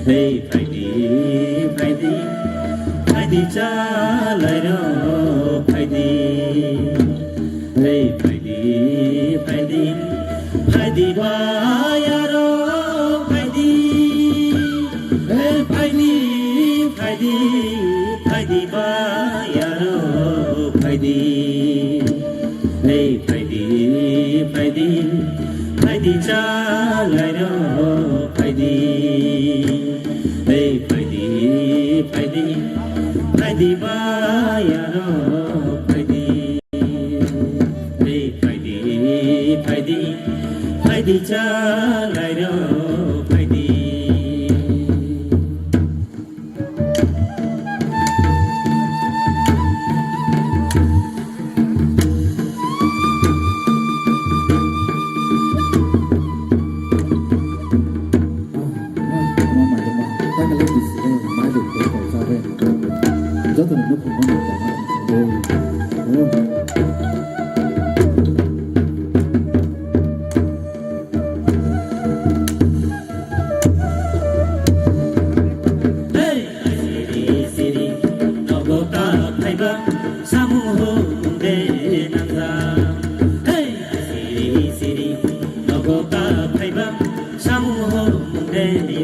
Hey Friday Friday Friday cha lại đâu Friday Hey Friday Friday Friday ba ya đâu Friday Hey Friday Friday Friday ba ya đâu Friday Hey Friday Friday Friday cha lại đâu Friday Hey Friday Friday Friday ba ya đâu Friday Hey Friday Friday Friday cha lại đâu Friday rất là nước không có nhiều Hey,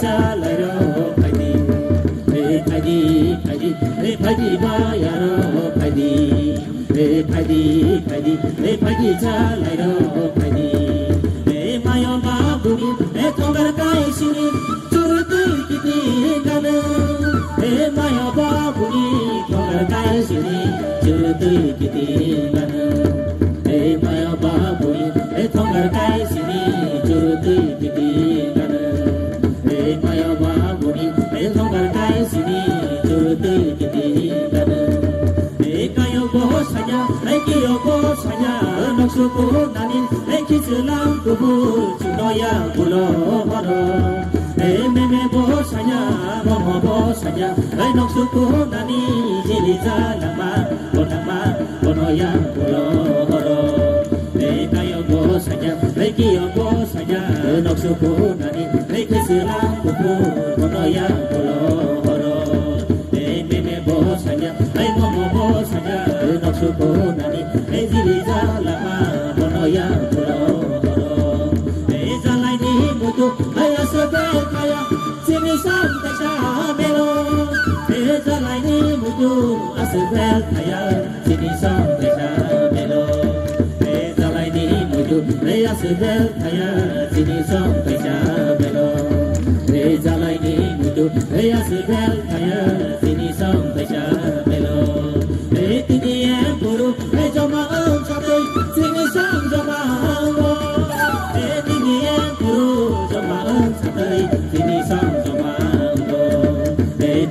chalai ro phai di phai di phai di ba ya ro phai di phai di chalai ro phai di ma yo ba bu ni thong gar kai sini chur tu kiti gana ma yo ba bu ni thong gar kai sini chur tu kiti gana ma yo ba bu ni thong gar kai sini chur tu kiti gana ma yo ba bu ni thong gar kai sini chur tu kiti gana kayo bo sanya kiyo bo sanya nok su ko nanin ki chulang ku bu chuno ya bulo horo me bo sanya mo bo sanya nok su ko nani jili za lama kono ya bulo horo kayo bo sanya kiyo bo sanya nok su ko nanin ki chulang ku bu kono ya bulo horo me bo sanya mo bo sanya nok su ko nani jili za lama kono ya bulo Aya sabe kaya sini sam tasha melo eza laini mutu asbel kaya sini sam tasha melo eza laini mutu asbel kaya sini sam tasha melo eza laini mutu asbel kaya sini sam tasha melo tini empuru jama sabe sini sam jama tini empuru tini sam jama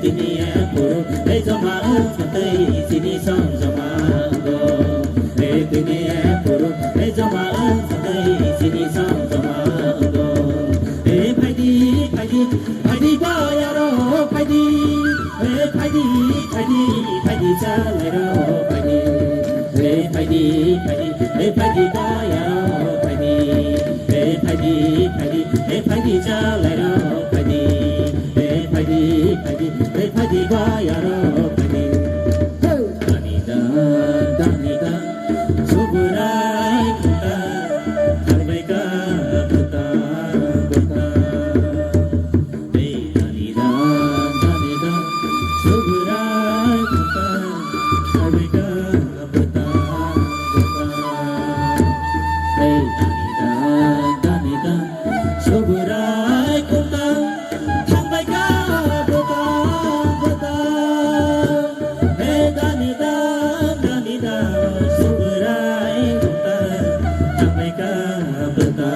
tini empuru jama tini sam jama tini empuru jama tini sam jama phai di ba ya ro phai di chalai ro phai di ba ya ro phai di chalai ro phai di ba ya ro phai di danida suburai kuta thalbai ka buta danida suburai kuta thalbai ka buta danida suburai kuta thalbai ka buta danida suburai kuta thalbai ka buta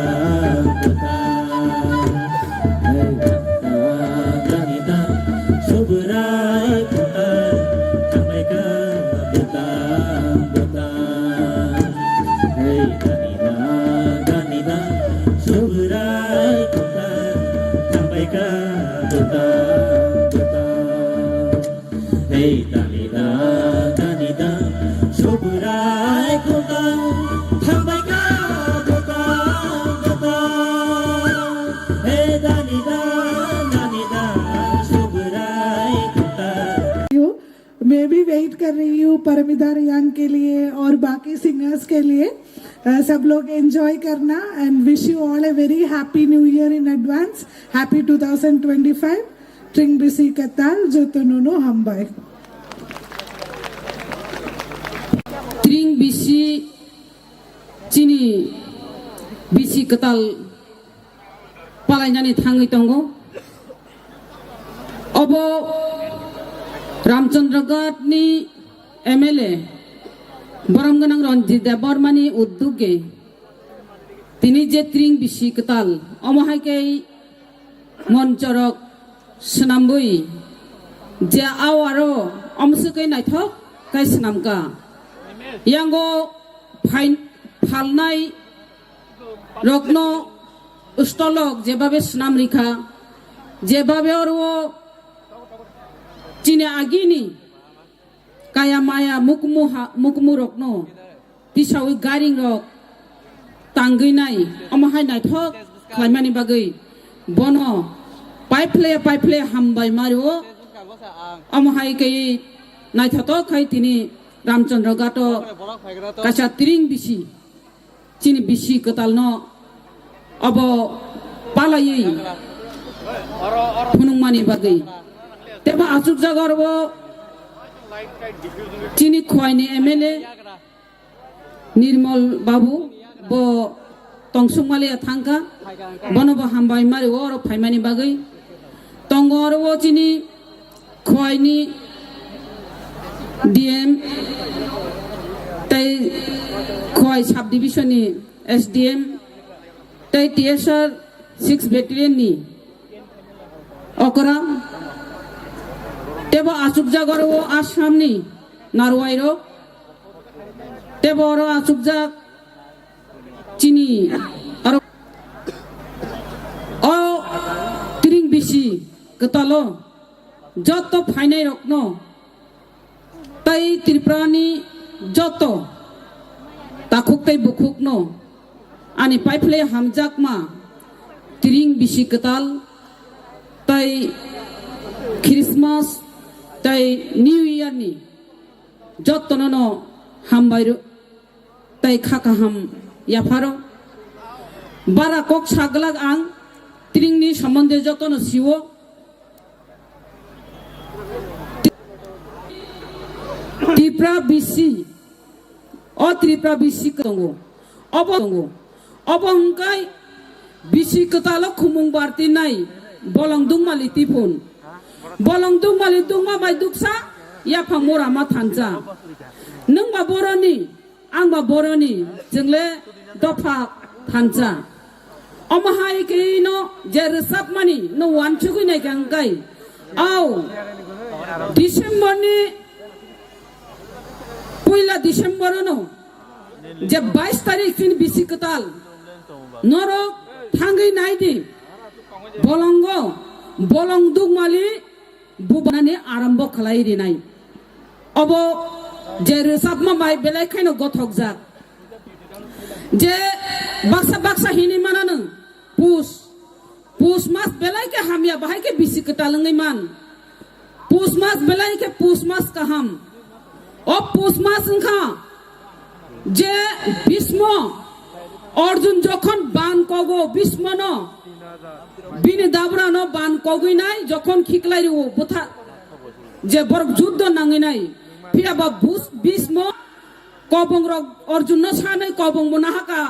danida suburai kuta thalbai ka buta danida suburai kuta thalbai ka buta danida suburai kuta thalbai ka buta danida suburai kuta मैं भी wait कर रही हूँ परमिता रियांग के लिए और बाकी singers के लिए सब लोग एंजॉय करना and wish you all a very happy new year in advance happy 2025 ट्रिंग बिसी कताल जो तुनुनो हम बाय Tring bisi chini bisi ketal palainani thangai tongo obo Ramchandragat ni MLA Baramganang Ranjit Debormani udduge tini je tring bisi ketal omohaikai monchorok snambui je awaro omsukai naithok kai snamka yango falnai rokno ustolok jebabe snam rikha jebabe orwo chine agini kaya maya mukmu rokno tisawi garing rok tanggui nai omahai naithok khlaimani bagai bono paiple hambai mario omahai kai naithatok khai tini Ramchandragat kacha tring bisi chini bisi ketal no abo palai ফুনুংমানি বাগৈ তেবা আসুক জাগরব চিনি খোয়াইনি MLA নির্মল বাবু ব তংসুমালিয়া থাঙ্কা বনব হামবাই মারি ওর ফাইমানি বাগৈ তঙ্গর ও চিনি খোয়াইনি DM তাই Khowai sub ডিভিশননি SDM তাই TSR 6 ব্যাটালিয়ননি অকরা তেবা আসুক জাগর ও আসামনি নারওয়াইরো তেবা ওর আসুক জাগ চিনি আর ও তিরিং বিসি কতালো যত ফাইনাই রকন তাই ত্রিপুরানি যত তাকুক তাই বুকুক ন আনি পাইফলে হামজাক মা তিরিং বিসি কতাল তাই খ্রিসমাস তাই নিউ ইয়ার ni যতন ন হামবাইরো তাই খাকা হাম ইয়াফারো বারা কক সাগলাগ আং ত্রিংনি সম্বন্ধে যতন সিও ত্রিপুরা বিসি ও ত্রিপুরা বিসি কতঙ্গো অবহংকাই বিসি কতালো খুমুং বার্তি নাই বলং দুংমালি তিফুন বলং দুংমালি দুংমা বাই দুকসা ইয়াফা মোরামা থানजा नोंबा बर'नि आंबा बर'नि जोंले दफा थानजा अमाहाय केनो जे रोसाब मानि नो वान चुगैनाय गांगाय आव डिसेम्बरनि पयला डिसेम्बर नो जे 22 तारिख दिन बिसि कताल नरक थांगै नायदि बलंग बलं दुगमालि बुबानानि आरम्भ खालायरिनाय अब जे रोसाब माबाय बेलाय खायनो गथक जाक जे बाक्सा बाक्सा हिनि मानानो पुस मास बेलाय के हामिया बाहाय के बिसि कतालङै मान पुस मास बेलाय के पुस मास काहाम ओ पुस मास ओंखा जे भीष्म अर्जुन যখন বান কগো ভীষ্ম ন বিনি দাবরা ন বান কগইনাই যখন খিকলাই ও বথা যে বড় যুদ্ধ নাঙিনাই ফিরাবা ভীষ্ম কবং রক অর্জুন সাनै কবং বনাহাকা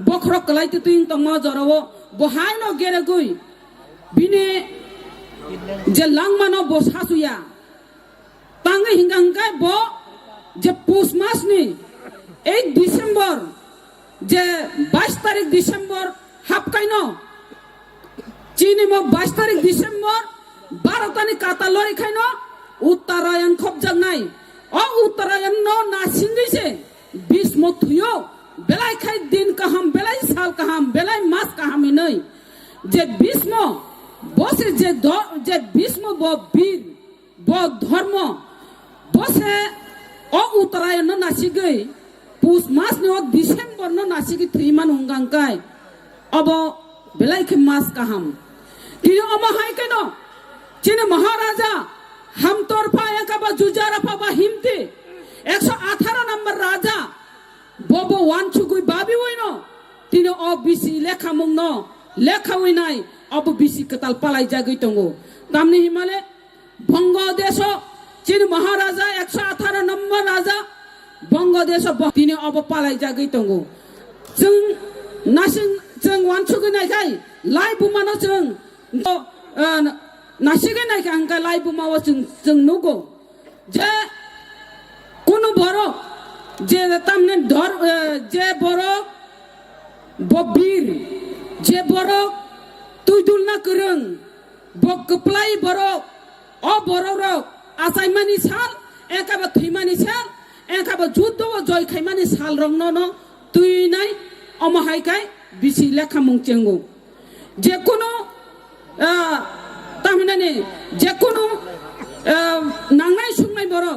বখরক কলাইতে তুই তম জরাও বহাই ন গেরে গই বিনি যে লাংমান বসাসুয়া তাঙ্গে হিঙ্গাঙ্গাই ব যে পুষ মাস নি 1 ডিসেম্বর যে 22 তারিখ ডিসেম্বর হাফকাইন চিনি ম 22 তারিখ ডিসেম্বর 12 তানি কাতা লরি খাইন উত্তরায়ণ খবজাক নাই ও উত্তরায়ণ ন নাসিংগিছে 20 ম থুयो বেলাই খাই দিন কাহাম বেলাই সাল কাহাম বেলাই মাস কাহামি নাই যে 20 ম বসে যে 20 ম ব বীর ব ধর্ম বসে ও উত্তরায়ণ ন নাসিগৈ पुस मास ने डिसेम्बर न नासिकी 3 मान हुंगांकाय अब बेलाय के मास काहाम तिनो अमाहाय के न चिने महाराजा हम तोरफा एकाबा जुजाराफा बा हिमते 118 नंबर राजा बबो वानचुगुई बाबी होइनो तिनो अ बिसि लेखा मुंग न लेखा होइनाय अब बिसि कताल पालाय जागै तंगो तामनि हिमाले बंगदेश चिने महाराजा 118 नंबर राजा बंगदेश तिनी अब पालाय जागै तंगो जों नासिं जों वानचुगैनायखाय लाइ बुमानो जों नासिगैनायखाय आंखा लाइ बुमाव जों नुगौ जे कुनु बर' जे तामने धर जे बर' बबीर जे बर' तुइदुलना गोरों बगप्लाय बर' अ बर' रक आसायमानि साल एकाबा थैमानि साल एकाबा जुद्ध जय खायमानि साल रंनो न तुइनाय अमाहायखाय बिसि लेखा मुंचेंगो जेकुनु तामनानि जेकुनु नांनाय सुंनाय बर'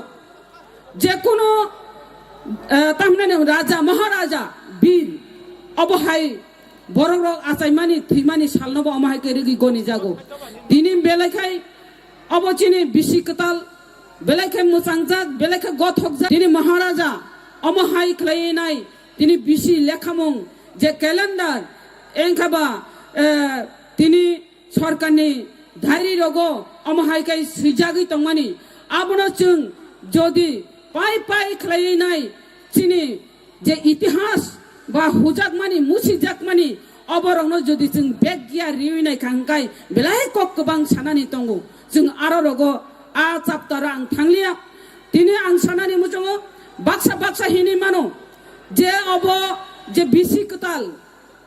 जेकुनु तामनानि राजा महाराजा बीर अबहाय बर' रक आसायमानि थैमानि सालनबो अमाहायखाय रेगि गनि जागो दिनि बेलायखाय अबचिनि बिसि कताल बेलायखे मुसांजाक बेलायखे गथकजाक तिनी महाराजा अमाहाय खलायनाय तिनी बिसि लेखामुं जे कैलेंडार एंखाबा तिनी सरकारनि धारि रगो अमहायकाय सुजागै तंमानि आबनो जों जदि पाइ पाइ खलायनाय चिनि जे इतिहास बा हुजाकमानि मुसिजाकमानि अबरंनो जदि जों बेगिया रिविनाय खांखाय बेलाय कक गोबां सानानि दंगौ जों आरो रगो आ चाप्टार आं थांलिया दिनै आं सानानि मुजङो बाक्सा बाक्सा हिनि मानो जे अब जे बिसि कताल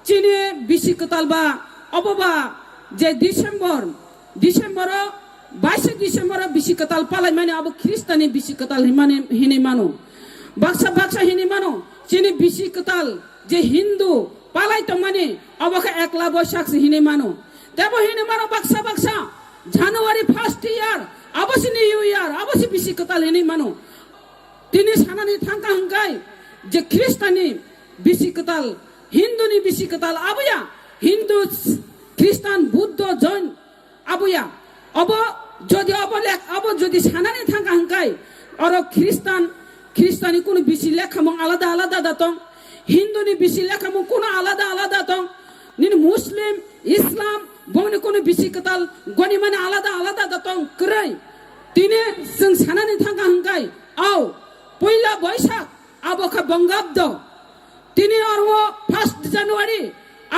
चिनि बिसि कताल बा अबबा जे डिसेम्बर 22 डिसेम्बर बिसि कताल पालाय माने अब ख्रिस्टानि बिसि कताल हिनि मानो बाक्सा बाक्सा हिनि मानो चिनि बिसि कताल जे हिंदू पालाय तो माने अब का एकला बैसाख हिनि मानो तेबो हिनि मानो बाक्सा बाक्सा जानुवारी 1 इयार अबसि न्यू इयार अबसि बिसि कताल हिनि मानो तिनी सानानि थांका हंगाय जे ख्रिस्टानि बिसि कताल हिंदूनि बिसि कताल आबया हिंदू ख्रिस्टान बुद्ध जैन आबया अब जदि सानानि थांका हंगाय और ख्रिस्टानि कोनो बिसि लेखामों आलादा आलादा दातं हिंदूनि बिसि लेखामों कोनो आलादा आलादा दं निन मुस्लिम इस्लाम बंनि कोनो बिसि कताल गनि माने आलादा आलादा दातं क्रै तिने जों सानानि थांका हंगाय आव पहिला बैसाख आबखा बंगाब्द तिनी और वो 1 जनवरी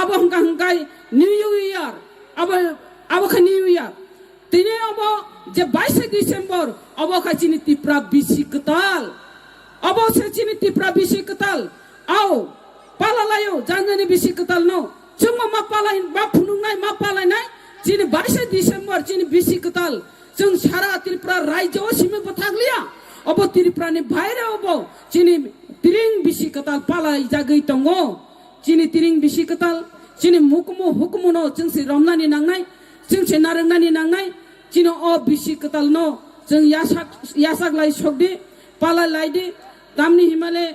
अब हंका हंगाय न्यू इयार अब न्यू इयार तिनी अब जे 22 डिसेम्बर अब का चिनि तिप्रा बिसि कताल अब से चिनि तिप्रा बिसि कताल आओ पालालायो जानजानि बिसि कताल नो जों मा पालाय मा फुनुंनाय मा पालायनाय चिनि 22 डिसेम्बर चिनि बिसि कताल जों सारा त्रिपुरा राज्योआव सिमे बथागलिया अब त्रिपुरानि बायरे अब चिनि तिरिं बिसि कताल पालाय जागै दंगो चिनि तिरिं बिसि कताल चिनि हुकुमनो जोंसि रमनानि नांनाय जोंसि नारेंनानि नांनाय चिनि अ बिसि कताल नो जों यासागलाय सकदि पालाय लायदि दामनि हिमालय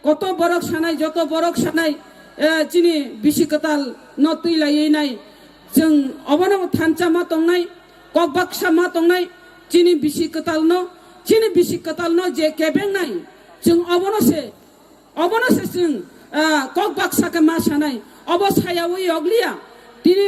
कत बरक सानाय जत बरक सानाय चिनि बिसि कताल न तैलायनाय जों अबनो थानचा मा तंनाय ककबाक्सा मा तंनाय चिनि बिसि कताल न जे केबेंनाय जों अबनो से जों ककबाक्सा के मा सानाय अब सायावै अगलिया तिनि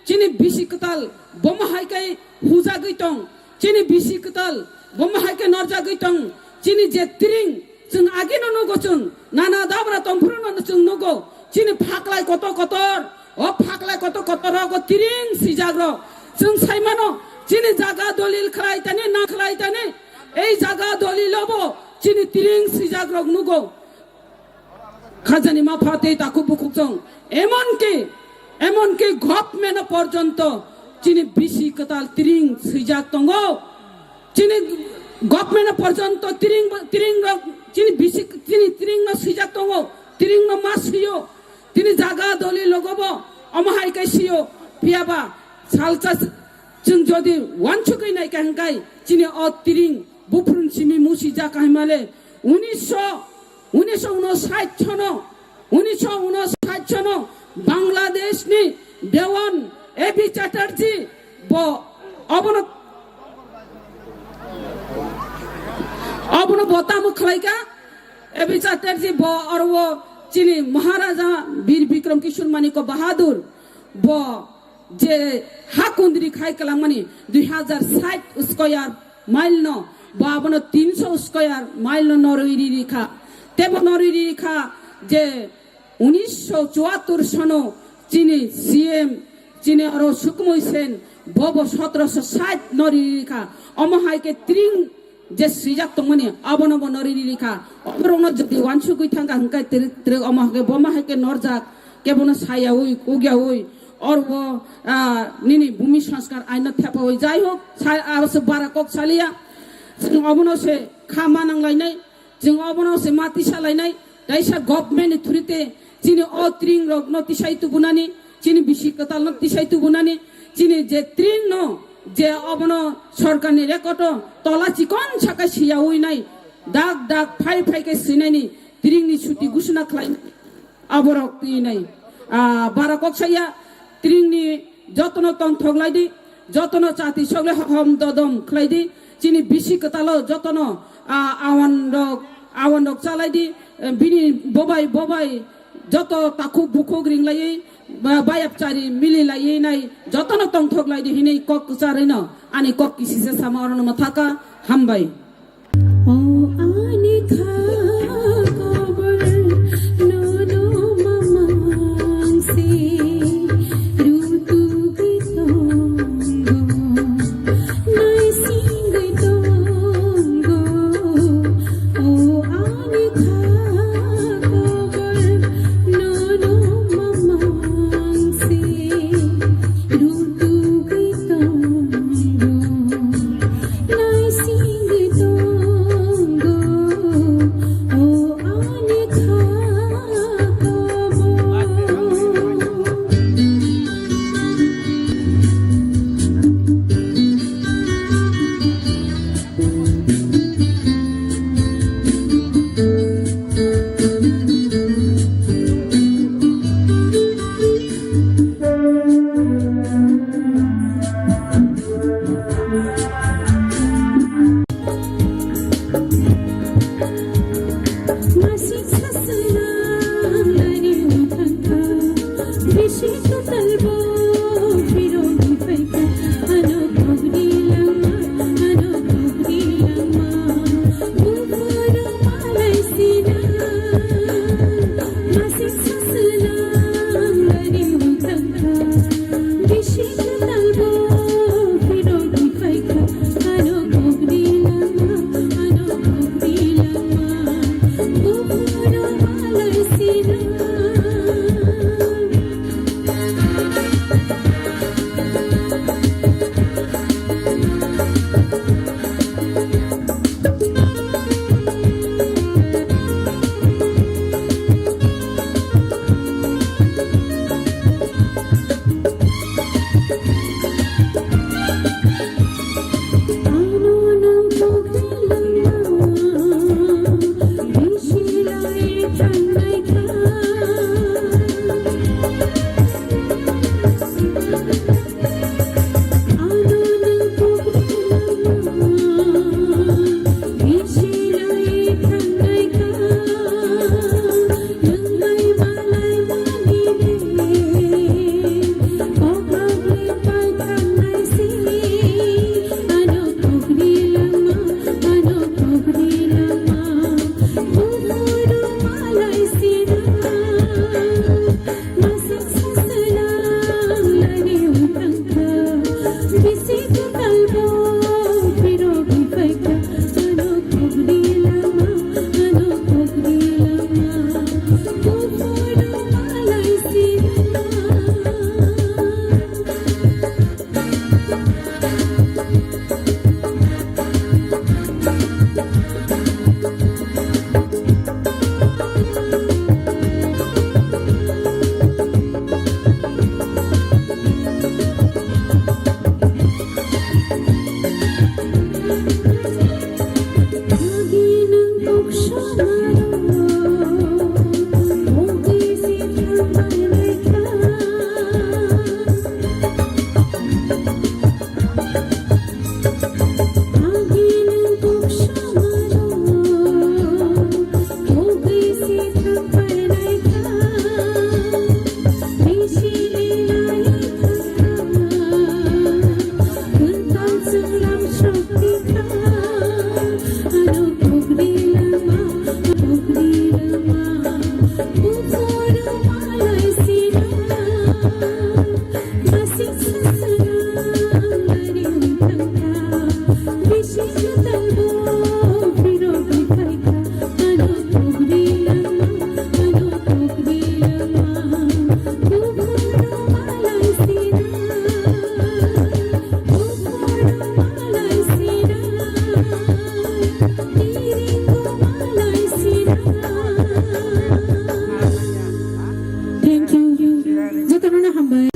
चिनि बिसि कताल बमहायकाय हुजा गैतं चिनि बिसि कताल बमहायकाय नरजा गैतं चिनि जे तिरिं जों आगे नगो जों नाना दाब्रा तंफुरनो जों नगो चिनि फाकलाय कत कतर ओ फाकलाय कत कतर गो तिरिं सिजाग्र जों साइमानो चिनि जागा दलिल खलायताने ना खलायताने এই জায়গা দলিলবো চিনি তিরিং সিজাগ্র নগো খাজানি মাফাতে তাকু বুকুকজং এমনকি গভর্নমেন্ট পর্যন্ত চিনি বিসি কতাল তিরিং সিজাগ তঙ্গো চিনি গভর্নমেন্ট পর্যন্ত তিরিং চিনি বিসি চিনি তিরিং ন সিজাগ তঙ্গো তিরিং ন মাসিও তিনি জায়গা দলিল লগবো অমহাইকাই সিও পিয়াবা সালচা जों जदि वानसुकै नायका हंगाय चिनि अ तिरिं बुफ्रुन सिमि मुसि जाका हिमाले 1959 बांग्लादेशनि देवान एबी चैटार्जी ब अबनो बतामु खलायका एबी चैटार्जी ब और वो चिनि महाराजा वीर विक्रम किशोर मानिक बहादुर ब जे हाकुंद्री खाई कलामनी 2060 स्क्वायर माइल न बाबनो 300 स्क्वायर माइल न नरइरी रेखा तेबो नरइरी रेखा जे 1974 सनो चिनी सीएम चिनी और सुकमय सेन बबो 1760 नरइरी रेखा अमहाय के त्रिंग जे सिजाक तमनी आबनो ब नरइरी रेखा अमरनो जदि वानसुगै थांगा हंकाय त्रे अमहाय बमाहाय के नरजाक केबनो साया उइ उग्या उइ और वो निनी भूमि संस्कार आइन थेपा हुई जाय हो आवश्यक 12 कक सालिया जों अबनो से खामा नांलायनाय जों अबनो से माति सालायनाय दाइसा गभर्नमेन्ट थ्रुते चिनि अ त्रिं रग न तिसाइतु बुनानि चिनि बिसि कताल न तिसाइतु बुनानि चिनि जे त्रिं न जे अबनो सरकारनि रेकर्ड तला चिकन साका सिया उइनाय दाग फाइ के सिनायनि त्रिंनि छुटि घोषणा खालायनाय अबरक तिनाय 12 कक साया त्रिंनि जतन तं थगलायदि जतन चाति सगले हम ददम खलायदि चिनि बिसि कताल जतन आवानदक चालायदि बिनि बबाय जत ताखु बुखो ग्रिंलायै bayap cari mili lai nai jotono tong thok lai di hinai kok cari no ani kok kisi se sama orang nama thaka hambai. Oh ani kha kobar no no mamang se rutu gitongo nai sing gitongo oh ani kha kobar no no mamang se rutu gitongo nai sing gitongo oh ani kha Masih sasaran dari utangka Bishito talbo Firogi faika Ano kogdi lama Ano kogdi lama Bukuro malay sina Masih sasaran dari utangka Bishito talbo Firogi faika Ano kogdi lama Ano kogdi lama Bukuro malay sina Ano nang pagkilala Bisila'y tanay ka Ano nang pagkilala Bisila'y tanay ka Nang may malay manibig Pagkaklipay tanay sili Ano kogdi lama Ano kogdi lama Bukuro malay sina Masik sasalang lani utangka Bisito talbo Pirogi faika Ano kogdi lama Ano kogdi lama Bukuro malay sina Lagi ng puksyo maro Mag-isip ng malay ka Lagi ng puksyo maro Mag-isip ng malay ka Bisila'y Kuntang sulam syokti ka Ano kogdi lama Kogdi lama Bukuro malay sina Masih sasalang lani utangka Bisito talbo Pirogi faika Ano kogdi lama Ano kogdi lama Bukuro malay sina Bukuro malay sina Piring ko malay sina Thank you. Jotono na hambay.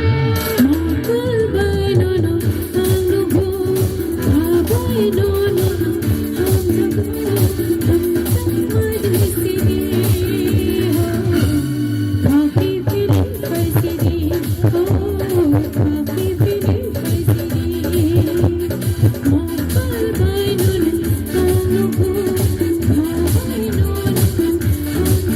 Makal bay no no ang lugo Kabay no no ang lugo Ang madisini Kaki piling kay sini Kaki piling kay sini Makal bay no no ang lugo Kabay no no ang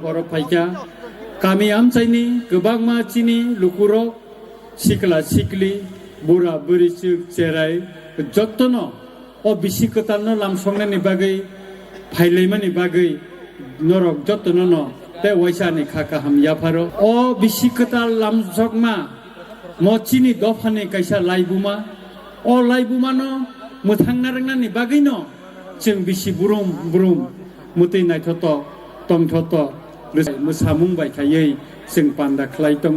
Korok paika, kami amsaini kebangma cini lukurok sikla sikli bura berisuk cerai jotono o bisikotano lamsongne ni bagai phailema ni bagai norok jotono no te waisa ni khaka ham yafaro o bisikota lamsokma mo cini dofane kaisa laibuma o laibuma no muthangna rangna ni bagai no जों बिसि बुरुम बुरुम मुतै नायथ'थ' तंथ'थ' मोसामुं बायखायै जों पान्दा खालाय दङ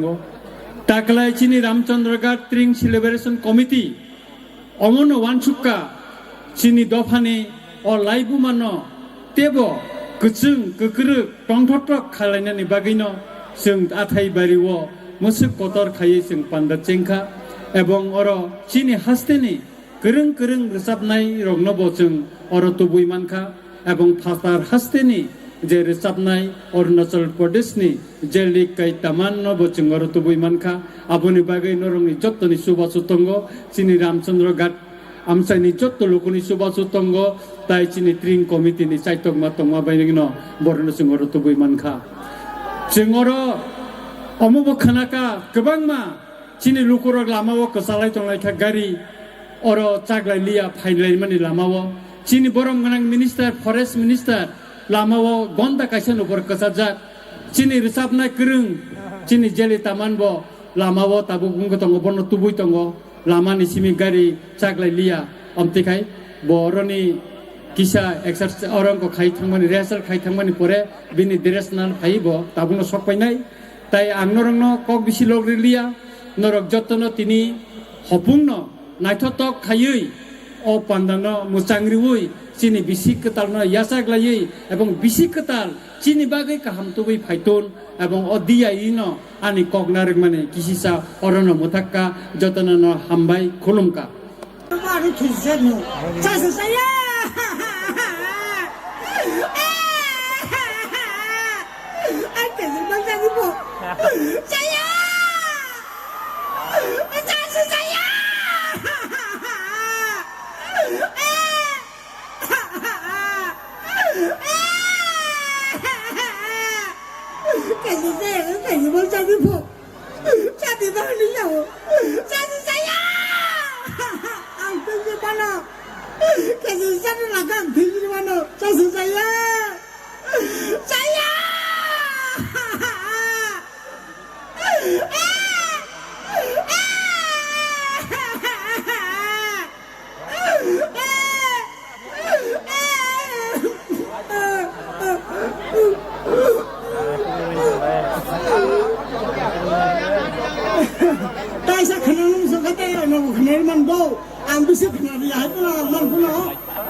दाख्लै चिनि रामचन्द्र घाट ट्रिं celebration committee अमनो वानसुक्का चिनि दफानि अ लाइबुमानो तेबो गोजों गोग्रो तंथ'थ' खालायनायनि बागैनो जों आथायबारियाव मोसो कतर खायै जों पान्दा चेंखा एबं अर चिनि हास्तेनि गोरों गोरों रोजाबनाय रंनबो जों अर तुबुइ मानखा एबं फास्टार हास्तेनि जे रोजाबनाय अरुणाचल प्रदेशनि जेलिक कै तामान्नबो जों अर तुबुइ मानखा आबुनि बागै नरंनि जत्तनि सुबासु तंग चिनि रामचन्द्र घाट आमसाइनि जत्त लोकनि सुबासु तंग ताइ चिनि ट्रिं कमिटिनि साइतकमा तंमा बायनिनो बरनो जों अर तुबुइ मानखा जों अर अमुबो खानाका गोबांमा चिनि लुकुरक लामाव कसालाय तंलायखा गारि और चागलाय लिया फाइलाय मानि लामाव चिनि बरम गनां मिनिस्टार फरेस्ट मिनिस्टार लामाव गन्दा काइसन उपर कसाजा चिनि रिसाबनाय गोरों चिनि जेलि तामानबो लामाव ताबु बुंगो तंगो बन तुबुइ तंगो लामानि सिमि गारि चागलाय लिया अमतिखाय बरनि किसा एक्सारसाइज अरंको खाइ थांमानि रेसल खाइ थांमानि परे बिनि ड्रेस नाल फाइबो ताबुनो सकपाइनाय ताइ आंनरंनो कक बिसि लगरि लिया नरक जतनो तिनि हपुंनो नायथ'थक खायै अ पान्दानो मुचांग्रिवै चिनि बिसि कतालनो यासाग्लायै एबं बिसि कताल चिनि बागै काहाम तुबै फाइतोन एबं अदियाइनो आनि कगनारक माने किसिसा अरनो मुथाक्का जतनो हामबाय खुलुमका मारु खिसेनु चाससाया आके बंजानि बो चाया चाससाया Cái bông cha đi phụ cha đi bao nhiêu nhau cha đi cha ya anh tôi đi bao nào cái gì cha nó là cái gì đi bao nào cha đi cha ya cha ya tại sao khả năng số cái tay nó khả năng mình đâu anh biết khả năng gì hết là mình cũng nó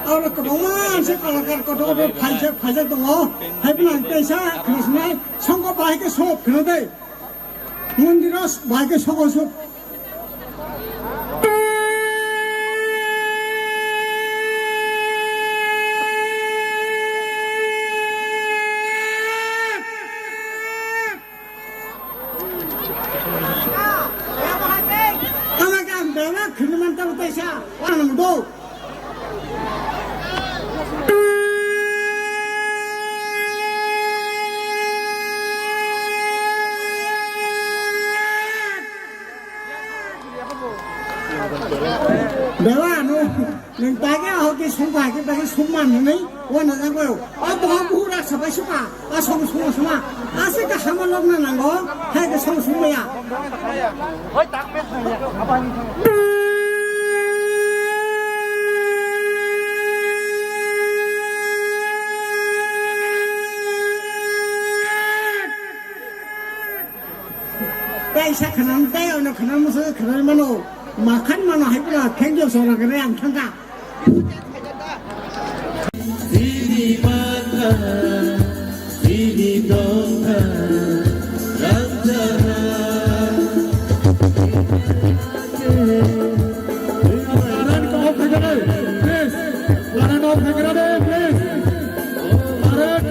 ở là cái bóng mà sẽ còn là cái đó phải sẽ tông ó hay là tại sao khả năng này xong có bài cái số khả năng đây muốn đi đó bài cái số khả năng mình tao tại sao anh làm đâu সম্মানनानै वाना जागौ बहुरा साबाय सुमा सम सुमा आसे का हामलग नांगौ हाय के सम सुमाया पैसा खनान दायो न खनान मुसो खनान मानो माखान मानो हायब्ला थेंक यू सोरा गरे आं थांगा Sidi mata, sidi dongha, ranjana. Laran kau kagak please. Laran kau kagak please. Laran.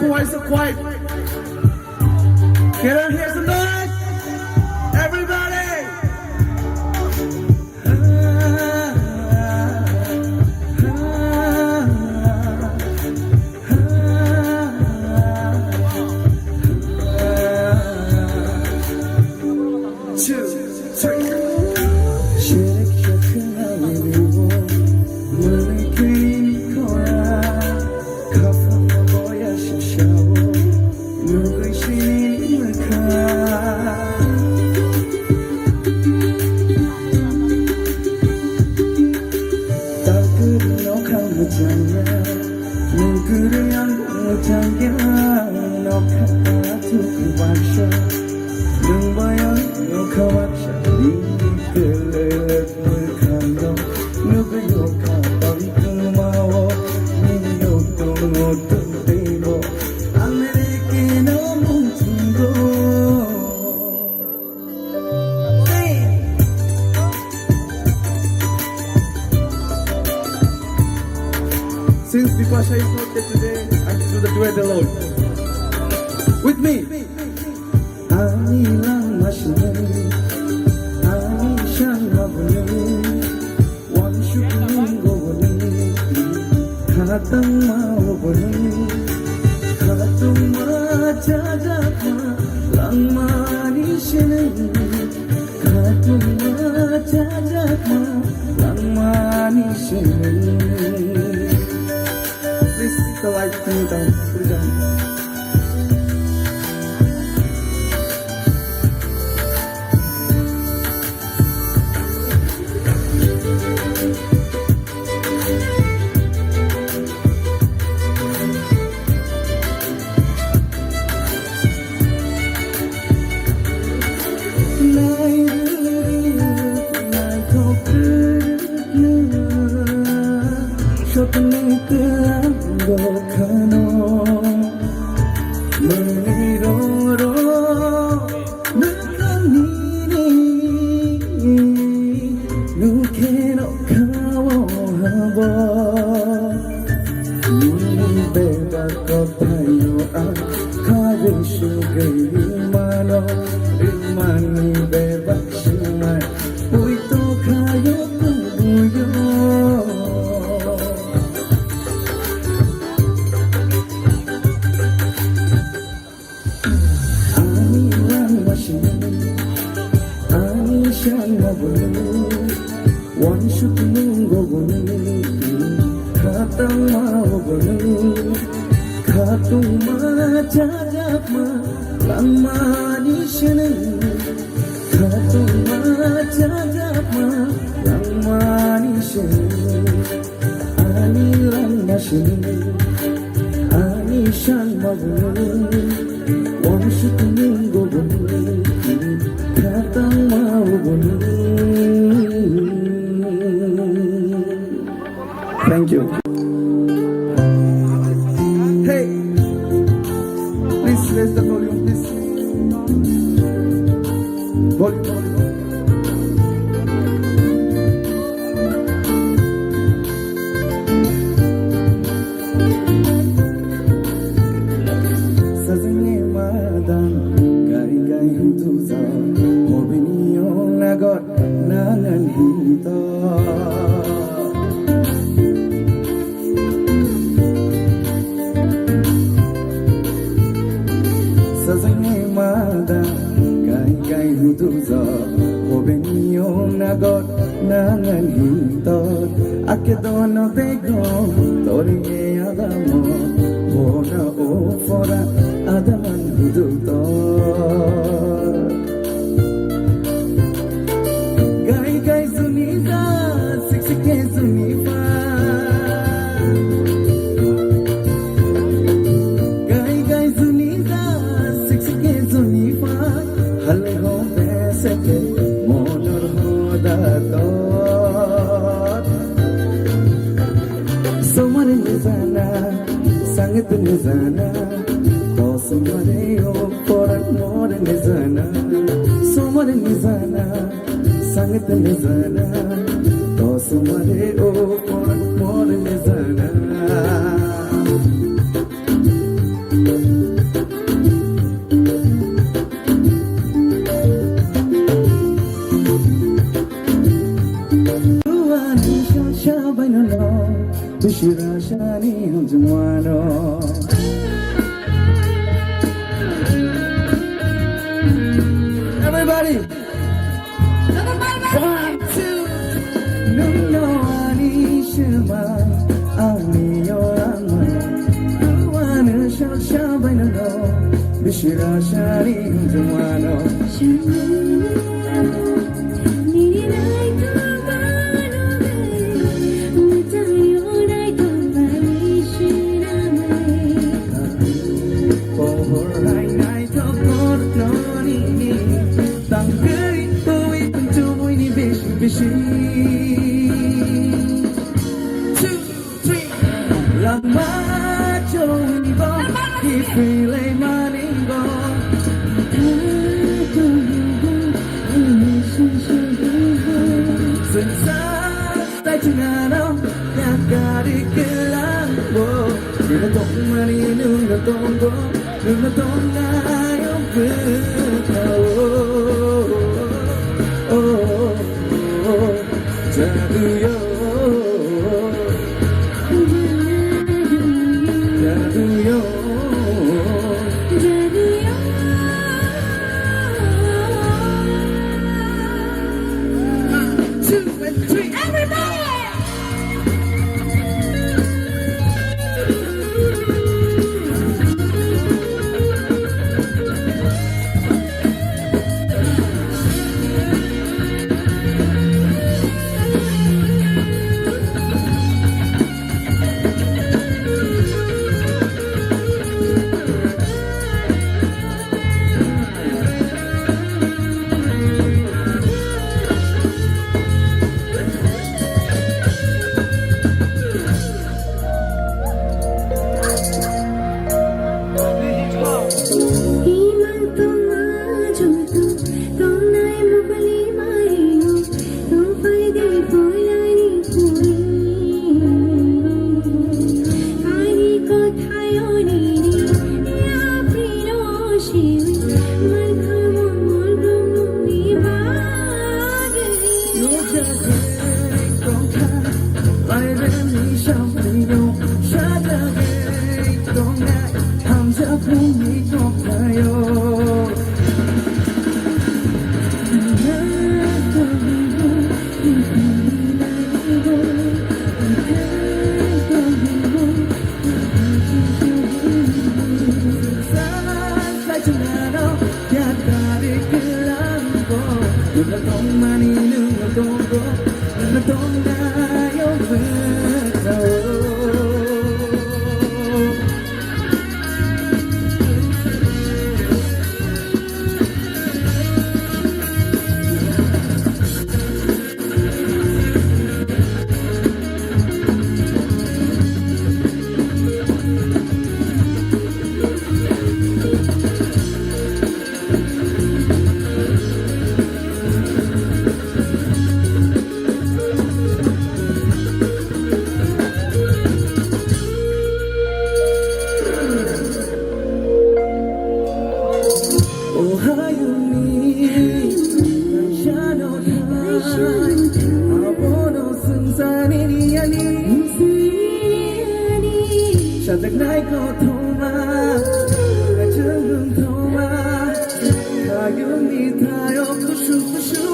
Why is so quiet? Can I hear some noise? Everybody! Since Bipasha is not there today, I can do the duet alone. With me. Ani lang mashini, ani shan mabuni, wan shukun gobuni, khatam maubuni, khatum ma chajaka, lang mani shini, khatum ma chajaka, lang mani shini. Please keep the light thing down. Put it down. Thank you. Hey, please raise the volume, please. Volume. Sazanye madan, gai gai tuza, hobini on lagot, nangan hita. आके दोनों देखो तोरी ये आदमो होना ओ फोरा आदमन हुदू तो गाई गाई सुनी जा सिक्स के सुनी पा गाई गाई सुनी जा सिक्स के सुनी पा हल हो वैसे के मोनर हो दातो Somare nizana, sangat nizana, to somare o porat more nizana. Somare nizana, sangat nizana, to somare o porat more nizana. Ruani shabayno no. Bishira shani humjumano Everybody 1, 2 No no ani shema ani yorama Ruana shabayno no Bishira shani humjumano Bishi 2, 3 Lama jowi bo Di file maningo Sensat tay chingano Nyakari kelambo Nuna tong mani nuna tongo Nuna tong ngayo betao Jadu yo, jadu yo, jadu yo. 1, 2 and 3, everybody. Sadak nai ko thoma, kachung thoma, kayung ni thayo kushu kushu.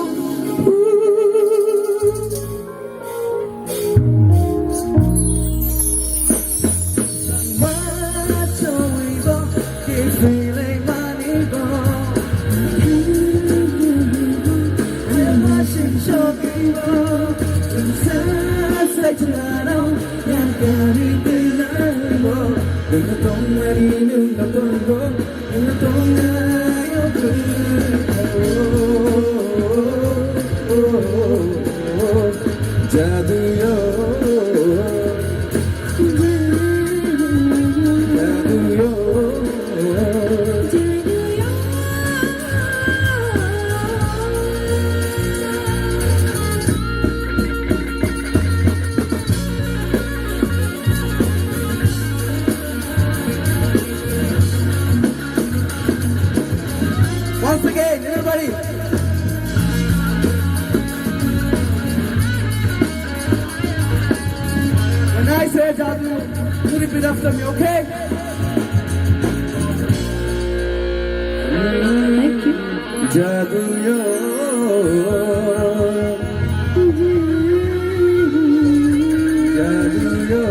chalo yang kari bilabo nung tong mari nung tong go nung tong ayo jadu yo Once again, everybody. When I say Jadu, you repeat after me, okay? Thank you. Jadu yo, Jadu yo,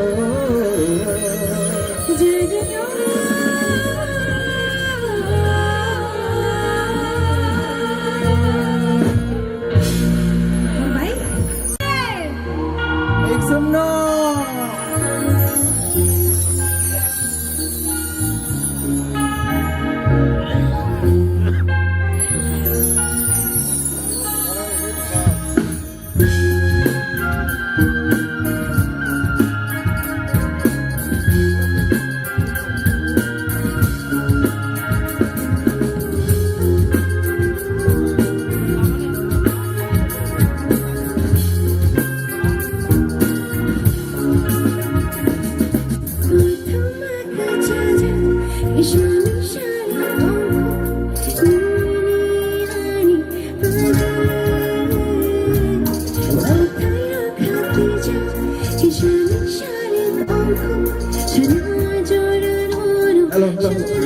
make some noise. Hello, hello.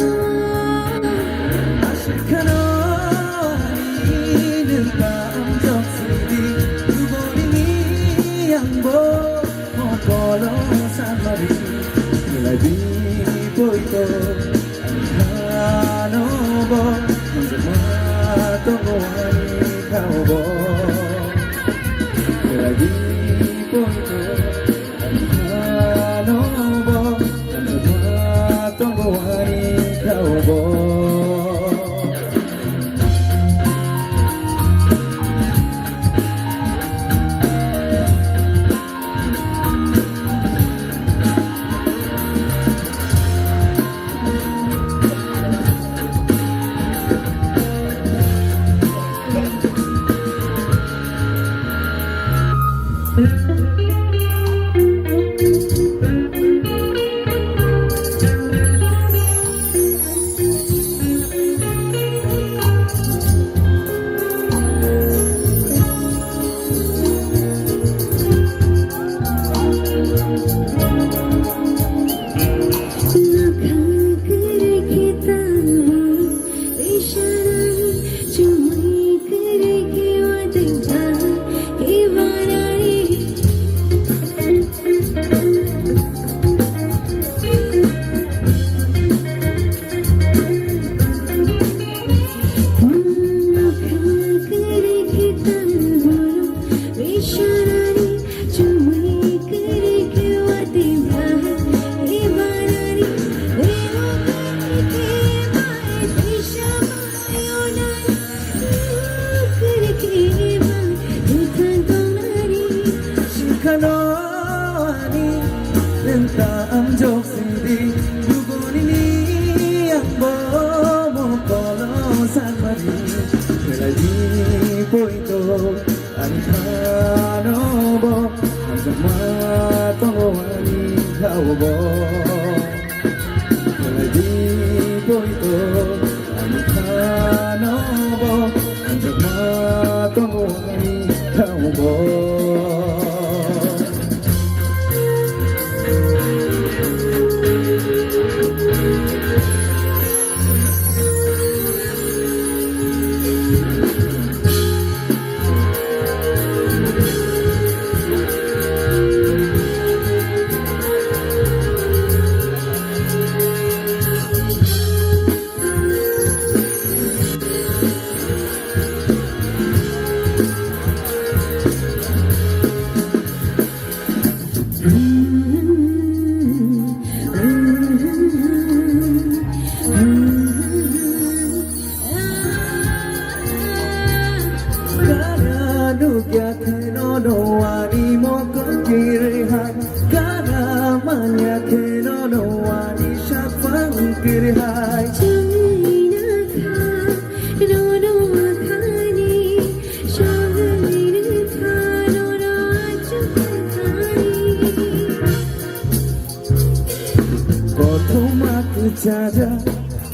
찾아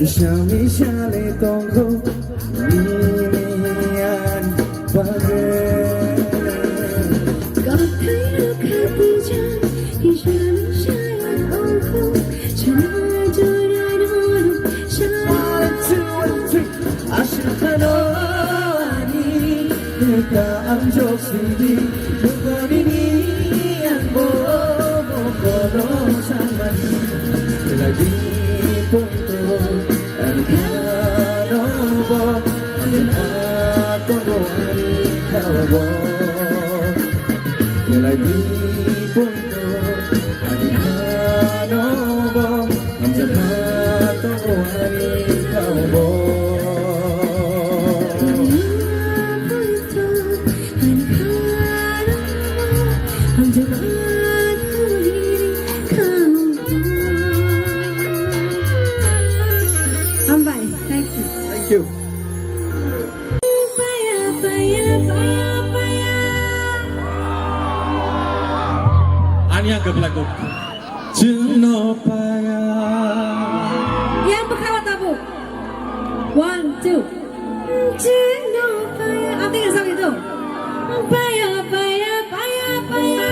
샤미 샤레 동고 미미한 밤에 कथैया खाती जा इशारा शायद आँखों चला जोरा रोरो शायद 아쉽다너 아니 내가 암족시리 누구리니 안보고 걸어 상만이 라디 본토 안가노보 안가노보 안가노보 라디 본토 안가노보 안가노보 안가노보 Thank you. Ania ke belakang. Jenopaya Yang berkawat tabu. 1, 2. Jenopaya. Apa tinggal sampai itu? Paya, paya, paya, paya.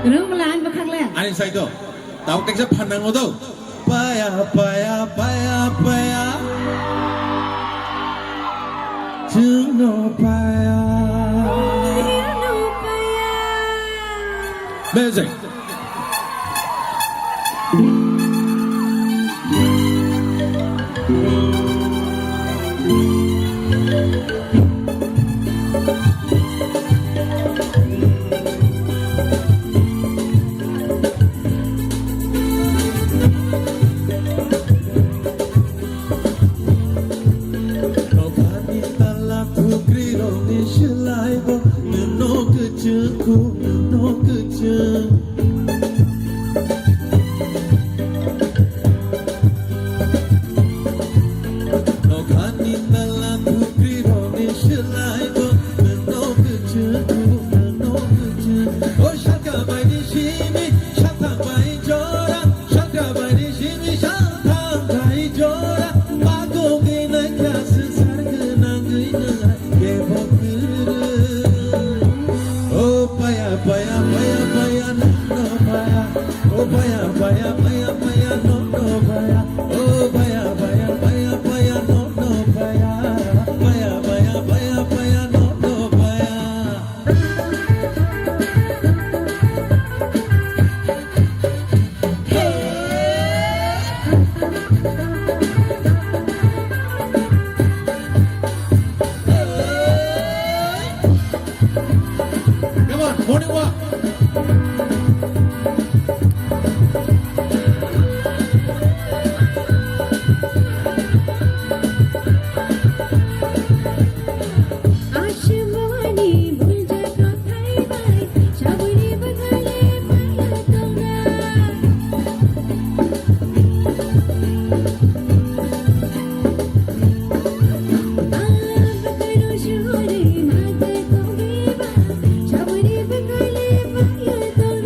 Kenapa melahan bekak leh? Ani saya itu. Tahu kan saya pandang itu. Paya paya paya paya Jenopaya Jenopaya. Amazing. Come on, morning walk. आशवानी भूल जा कथाई by चावड़ी बगले पाया तोरा आप करो शोरे माते को बेवा चावड़ी बगले पाया तोरा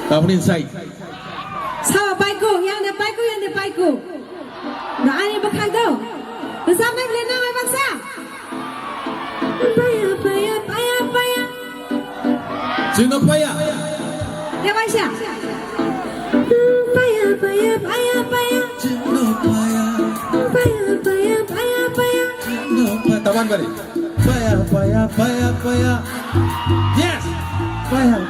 Apa inside? Sao baiku, yang de baiku. Nah, ani bakal tu. Bersama Belina mai bangsa. Paya. Sino paya? Ya bangsa. Paya. Sino paya? Paya. No, tawan balik. Paya. Yes. Paya. 1,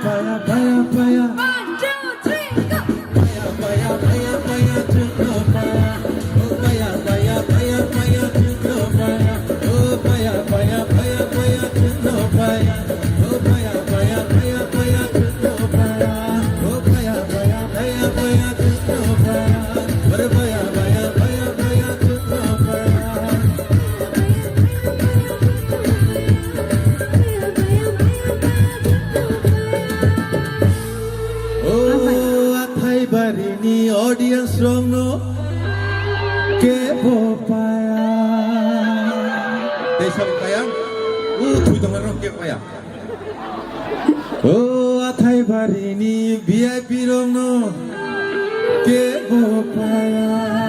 2, 3, go. Paya. Sino paya? Oh paya. Sino paya? Oh paya. Sino paya? Oh paya. Sino paya? Oh paya. Sino paya? What paya? Sino paya? Oh, athai barini audience wrong no ke paya. Desa paya. Thui tong ron ke paya. Oh, athai barini VIP wrong no ke paya.